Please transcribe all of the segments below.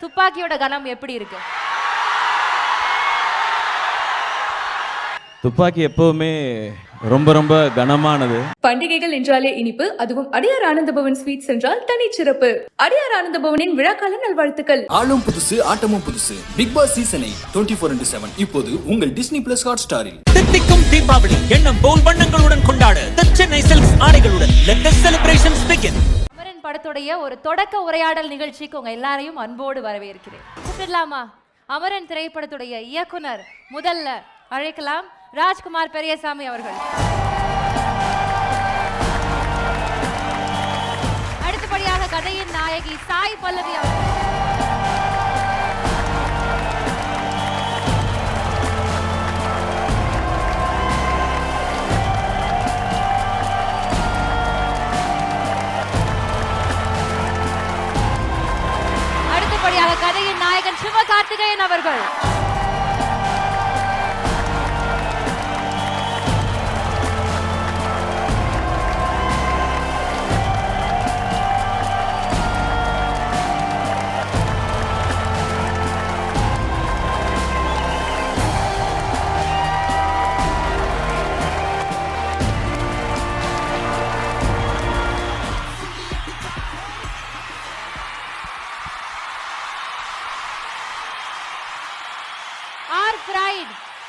துப்பாக்கியோட கனம் எப்படி இருக்கு? துப்பாக்கி எப்பவுமே ரொம்ப ரொம்ப கனமானது. பண்டிகைகள் என்றாலே இனிப்பு, அதுவும் அடியார் ஆனந்தபவன் ஸ்வீட்ஸ் என்றால் தனி சிறப்பு. அடியார் ஆனந்தபவனின் விழாக்கால நல்வாழ்த்துக்கள். ஆளும் புதுசு ஆட்டமும் புதுசு. பிக் பாஸ் சீசன் 8 24/7 இப்போது உங்கள் டிஸ்னி பிளஸ் ஹாட் ஸ்டாரில். தித்திக்கும் தீபாவளி எண்ணம் போல் வண்ணங்களுடன் கொண்டாட The Chennai Silks ஆடைகளுடன் let the celebrations begin. Amaran படத்துடைய ஒரு தொடக்க உரையாடல் நிகழ்ச்சிக்கு உங்க எல்லாரையும் அன்போடு வரவேற்கிறேன். கூப்பிடலாமா? அமரன் திரைப்படத்துடைய இயக்குனர் முதல்ல அழைக்கலாம் ராஜ்குமார் பெரியசாமி அவர்கள். அடுத்தபடியாக கதையின் நாயகி சாய் பல்லவி அவர்கள். அடுத்தபடியாக கதையின் நாயகன் சிவகார்த்திகேயன் அவர்கள்.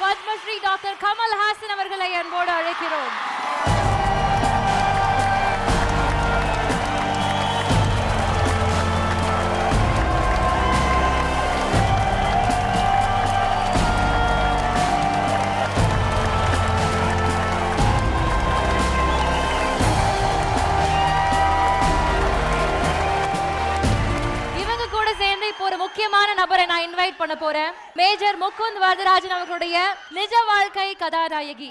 பத்மஸ்ரீ டாக்டர் கமல் ஹாசன் அவர்களை அன்போடு அழைக்கிறோம். ஒரு முக்கியமான நபரை நான் இன்வைட் பண்ண போறேன். மேஜர் முகுந்த் வரதராஜன் அவர்களுடைய நிஜ வாழ்க்கை கதாநாயகி.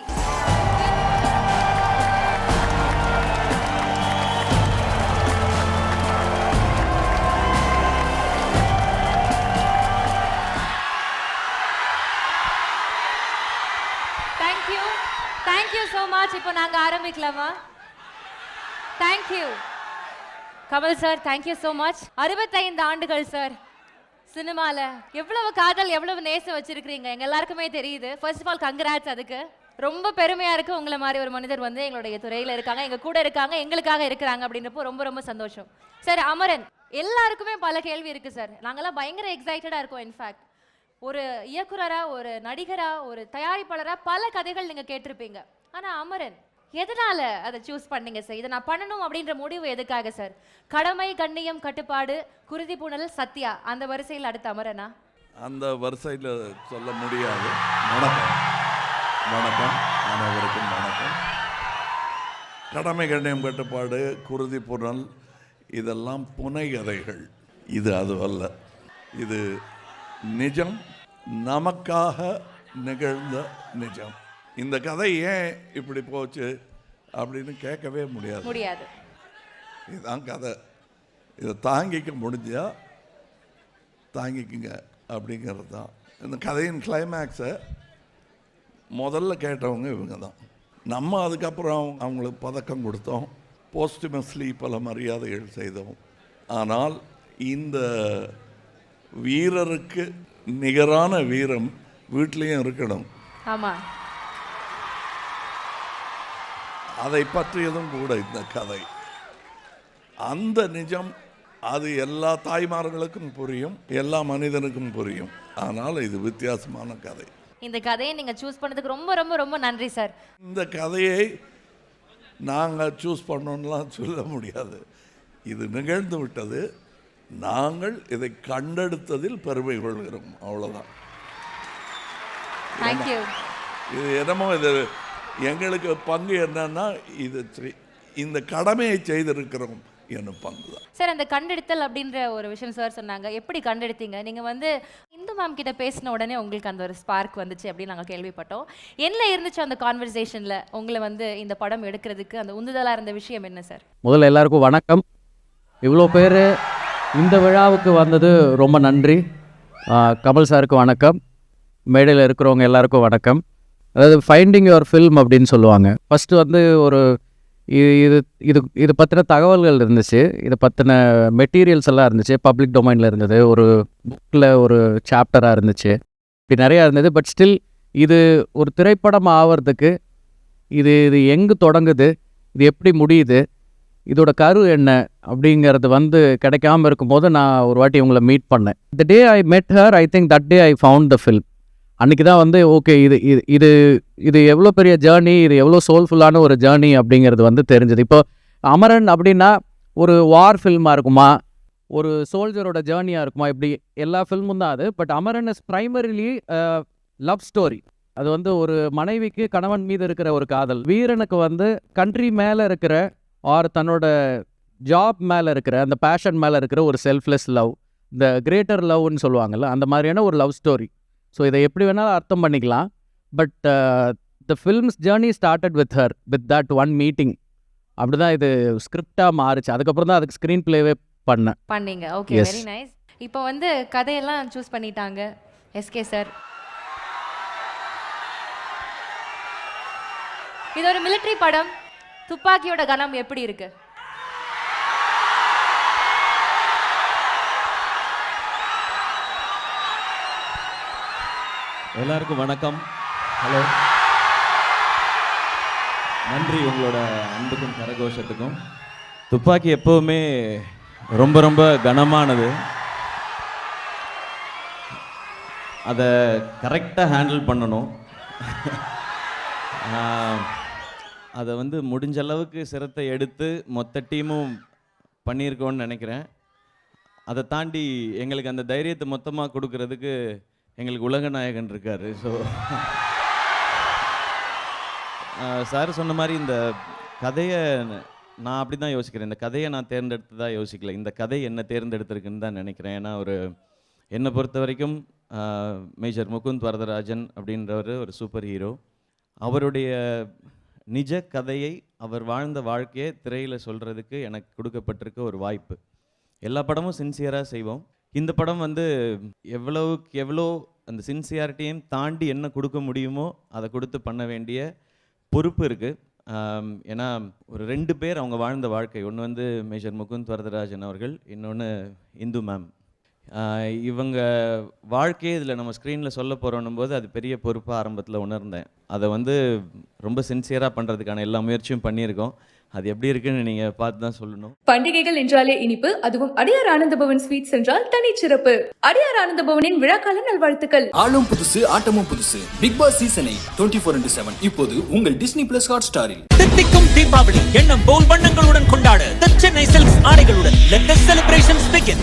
Thank you so much. இப்போ நாங்க ஆரம்பிக்கலாமா? Thank you Kamal sir, thank you so much. 65 ஆண்டுகள் சார் சினிமால. எவ்வளவு காதல், எவ்வளவு நேசம் வச்சிருக்கீங்க எங்க எல்லாருக்குமே தெரியுது. First of all congrats. அதுக்கு ரொம்ப பெருமையா இருக்கு. உங்களை மாதிரி ஒரு மனிதர் வந்து எங்களுடைய துறையில இருக்காங்க, எங்க கூட இருக்காங்க, எங்களுக்காக இருக்கிறாங்க அப்படின்றப்போ ரொம்ப ரொம்ப சந்தோஷம் சார். அமரன், எல்லாருக்குமே பல கேள்வி இருக்கு சார். நாங்கெல்லாம் பயங்கர எக்ஸைட்டடா இருக்கோம். இன்ஃபேக்ட் ஒரு இயக்குனரா, ஒரு நடிகரா, ஒரு தயாரிப்பாளரா பல கதைகள் நீங்க கேட்டிருப்பீங்க. ஆனா அமரன் எதனால அதை சூஸ் பண்ணீங்க சார்? இதை நான் பண்ணணும் அப்படின்ற முடிவு எதுக்காக சார்? கடமை, கண்ணியம், கட்டுப்பாடு, குருதி பூணல், சத்யா, அந்த வரிசையில் அடுத்த அமரனா? அந்த வரிசையில் சொல்ல முடியாது. வணக்கம் வணக்கம் அனைவருக்கும் வணக்கம். கடமை, கண்ணியம், கட்டுப்பாடு, குருதி பூணல் இதெல்லாம் புனைகதைகள். இது அதுவல்ல. இது நிஜம், நமக்காக நிகழ்ந்த நிஜம். இந்த கதை ஏன் இப்படி போச்சு அப்படின்னு கேட்கவே முடியாது. இதுதான் கதை. இதை தாங்கிக்க முடிஞ்சா தாங்கிக்குங்க அப்படிங்கிறது தான் இந்த கதையின் கிளைமேக்ஸை முதல்ல கேட்டவங்க இவங்க தான். நம்ம அதுக்கப்புறம் அவங்களுக்கு பதக்கம் கொடுத்தோம், போஸ்டுமஸ்லி பல மரியாதைகள் செய்தோம். ஆனால் இந்த வீரருக்கு நிகரான வீரம் வீட்லேயும் இருக்கணும். ஆமாம், அதை பற்றியதும் கூட இந்த கதை. அந்த நிஜம் அது எல்லா தாய்மார்களுக்கும் புரியும், எல்லா மனிதனுக்கும் புரியும். ஆனால் இது வித்தியாசமான கதை. இந்த கதையை நீங்க சூஸ் பண்ணதுக்கு ரொம்ப ரொம்ப ரொம்ப நன்றி சார். இந்த கதையை நாங்கள் சூஸ் பண்ணோம்லாம் சொல்ல முடியாது. இது நிகழ்ந்து விட்டது. நாங்கள் இதை கண்டெடுத்ததில் பெருமை கொள்கிறோம், அவ்வளோதான். தேங்க்யூ. இது என்னமோ இது எங்களுக்கு பங்கு என்னன்னா இது இந்த கடமையை செய்திருக்கிறோம் என்னும் பங்கு தான் சார். அந்த கண்டெடுத்தல் அப்படின்ற ஒரு விஷயம் சார் சொன்னாங்க. எப்படி கண்டெடுத்தீங்க? நீங்கள் வந்து இந்து மேம் கிட்ட பேசின உடனே உங்களுக்கு அந்த ஒரு ஸ்பார்க் வந்துச்சு அப்படின்னு நாங்கள் கேள்விப்பட்டோம். என்ன இருந்துச்சு அந்த கான்வர்சேஷனில் உங்களை வந்து இந்த படம் எடுக்கிறதுக்கு அந்த உந்துதலாக இருந்த விஷயம் என்ன சார்? முதல்ல எல்லாருக்கும் வணக்கம். இவ்வளோ பேர் இந்த விழாவுக்கு வந்தது ரொம்ப நன்றி. கமல் சாருக்கு வணக்கம், மேடையில் இருக்கிறவங்க எல்லாருக்கும் வணக்கம். அதாவது ஃபைண்டிங் யுவர் ஃபில்ம் அப்படின்னு சொல்லுவாங்க. ஃபஸ்ட்டு வந்து ஒரு இது இது இது பற்றின தகவல்கள் இருந்துச்சு, இதை பற்றின மெட்டீரியல்ஸ் எல்லாம் இருந்துச்சு, பப்ளிக் டொமைனில் இருந்தது, ஒரு புக்கில் ஒரு சாப்டராக இருந்துச்சு, இப்படி நிறையா இருந்தது. பட் ஸ்டில் இது ஒரு திரைப்படம் ஆகிறதுக்கு இது இது எங்கே தொடங்குது, இது எப்படி முடியுது, இதோட கரு என்ன அப்படிங்கிறது வந்து கிடைக்காம இருக்கும்போது நான் ஒரு வாட்டி உங்களை மீட் பண்ணேன். த டே ஐ மெட் her, I think that day I found the film. அன்றைக்கி தான் வந்து ஓகே இது இது இது இது எவ்வளோ பெரிய ஜேர்னி, இது எவ்வளோ சோல்ஃபுல்லான ஒரு ஜேர்னி அப்படிங்கிறது வந்து தெரிஞ்சது. இப்போ அமரன் அப்படின்னா ஒரு வார் ஃபில்மாக இருக்குமா, ஒரு சோல்ஜரோட ஜேர்னியாக இருக்குமா, இப்படி எல்லா ஃபில்மும் தான் அது. But Amaran is primarily love story. அது வந்து ஒரு மனைவிக்கு கணவன் மீது இருக்கிற ஒரு காதல், வீரனுக்கு வந்து கண்ட்ரி மேலே இருக்கிற ஆர் தன்னோட ஜாப் மேலே இருக்கிற அந்த பேஷன் மேலே இருக்கிற ஒரு செல்ஃப்லெஸ் லவ், இந்த கிரேட்டர் லவ்னு சொல்லுவாங்கள்ல, அந்த மாதிரியான ஒரு லவ் ஸ்டோரி. ஸோ இதை எப்படி வேணாலும் அர்த்தம் பண்ணிக்கலாம். But the films journey started with her, with that one meeting. அப்படி தான் இது ஸ்கிரிப்டாக மாறுச்சு. அதுக்கப்புறம் தான் அதுக்கு ஸ்க்ரீன் பிளேவே பண்ணீங்க. Okay, very nice. இப்போ வந்து கதையெல்லாம் சூஸ் பண்ணிட்டாங்க எஸ்கே சார். இது ஒரு மிலிட்டரி படம். துப்பாக்கியோட கனம் எப்படி இருக்கு? எல்லாருக்கும் வணக்கம். ஹலோ, நன்றி உங்களோட அன்புக்கும் கரகோஷத்துக்கும். துப்பாக்கி எப்போவுமே ரொம்ப ரொம்ப கனமானது. அதை கரெக்டாக ஹேண்டில் பண்ணணும். அதை வந்து முடிஞ்ச அளவுக்கு சிரத்தை எடுத்து மொத்த டீமும் பண்ணியிருக்கோன்னு நினைக்கிறேன். அதை தாண்டி எங்களுக்கு அந்த தைரியத்தை மொத்தமாக கொடுக்கறதுக்கு எங்களுக்கு உலக நாயகன் இருக்கார். ஸோ சார் சொன்ன மாதிரி இந்த கதையை நான் அப்படி தான் யோசிக்கிறேன். இந்த கதையை நான் தேர்ந்தெடுத்து தான் யோசிக்கல, இந்த கதை என்ன தேர்ந்தெடுத்திருக்குன்னு தான் நினைக்கிறேன். ஏன்னா என்னை பொறுத்த வரைக்கும் மேஜர் முகுந்த் வரதராஜன் அப்படின்றவர் ஒரு சூப்பர் ஹீரோ. அவருடைய நிஜ கதையை, அவர் வாழ்ந்த வாழ்க்கையை திரையில் சொல்கிறதுக்கு எனக்கு கொடுக்கப்பட்டிருக்க ஒரு வாய்ப்பு. எல்லா படமும் சின்சியராக செய்வோம். இந்த படம் வந்து எவ்வளவுக்கு எவ்வளோ அந்த சின்சியாரிட்டியும் தாண்டி என்ன கொடுக்க முடியுமோ அதை கொடுத்து பண்ண வேண்டிய பொறுப்பு இருக்குது. ஏன்னா ஒரு 2 பேர் அவங்க வாழ்ந்த வாழ்க்கை, ஒன்று வந்து மேஜர் முகுந்த் வரதராஜன் அவர்கள், இன்னொன்று இந்து மேம். இவங்க வாழ்க்கையே இதில் நம்ம ஸ்க்ரீனில் சொல்ல போகிறோன்னும் போது அது பெரிய பொறுப்பாக ஆரம்பத்தில் உணர்ந்தேன். அதை வந்து ரொம்ப சின்சியராக பண்ணுறதுக்கான எல்லா முயற்சியும் பண்ணியிருக்கோம். அது எப்படி இருக்குன்னு நீங்கள் பார்த்து தான் சொல்லணும். பண்டிகைகள் என்றாலே இனிப்பு, அதுவும் அடியார் ஆனந்தபவன் ஸ்வீட்ஸ் என்றால் தனிச்சிறப்பு. அடியார் ஆனந்தபவனின் விழாக்கால நல்வாழ்த்துக்கள். ஆளும் புதுசு, ஆட்டமும் புதுசு. பிக் பாஸ் சீசன் 8 24/7 இப்போது உங்கள் டிஸ்னி பிளஸ் ஹாட் ஸ்டாரில். தித்திக்கும் தீபாவளி எண்ணம் போல் வண்ணங்களுடன் கொண்டாட The Chennai Silks ஆடைகளுடன் let the celebrations begin.